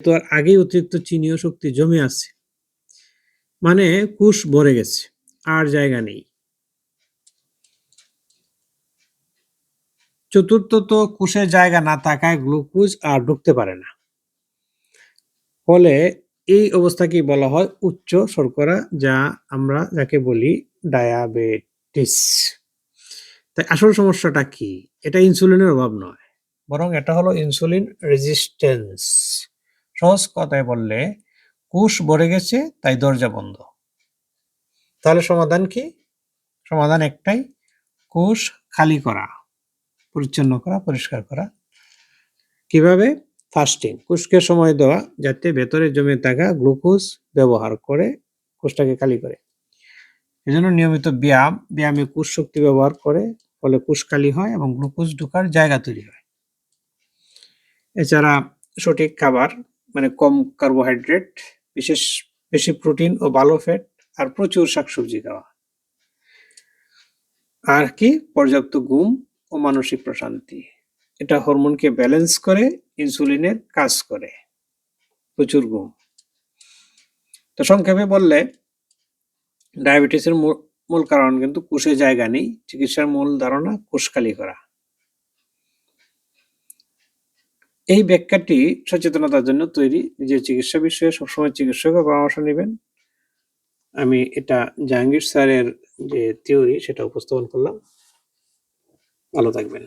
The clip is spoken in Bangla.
তো আর আগেই অতিরিক্ত চিনি ও শক্তি জমে আছে, মানে কোষ ভরে গেছে, আর জায়গা নেই। চতুর্থত, কোষে জায়গা না থাকায় গ্লুকোজ আর ঢুকতে পারে না, ফলে এই অবস্থাকেই বলা হয় উচ্চ শর্করা, যা আমরা যাকে বলি ডায়াবেটিস। তাই আসল সমস্যাটা কি? এটা ইনসুলিনের অভাব নয়, বরং এটা হলো ইনসুলিন রেজিস্ট্যান্স। সহজ কথায় বললে, কোষ ভরে গেছে, তাই দরজা বন্ধ। তাহলে সমাধান কি? সমাধান একটাই, কোষ খালি করা, পরিচ্ছন্ন করা, পরিষ্কার করা। কিভাবে? ফাস্টিং, কোষকে সময় দেওয়া যাতে ভেতরে জমে থাকা গ্লুকোজ ব্যবহার করে কোষটাকে খালি করে। এজন্য নিয়মিত ব্যায়ামে কোষ শক্তি ব্যবহার করে, ফলে কোষ খালি হয় এবং গ্লুকোজ ঢোকার জায়গা তৈরি হয়। এছাড়া সঠিক খাবার, মানে কম কার্বোহাইড্রেট, বেশি প্রোটিন ও ভালো ফ্যাট, আর প্রচুর শাকসবজি খাওয়া। আর কি? পর্যাপ্ত ঘুম ও মানসিক প্রশান্তি। এটা হরমোনকে ব্যালেন্স করে, ইনসুলিনের কাজ করে। প্রচুর ঘুম। তো সংক্ষেপে বললে, ডায়াবেটিসের মূল কারণ কিন্তু কোষে জায়গা নেই। চিকিৎসার মূল ধারণা কোষ খালি করা। এই ব্যাখ্যাটি সচেতনতার জন্য তৈরি। নিজের চিকিৎসা বিষয়ে সবসময় চিকিৎসকের পরামর্শ নেবেন। আমি এটা জাহাঙ্গীর স্যারের যে থিওরি সেটা উপস্থাপন করলাম। ভালো থাকবেন।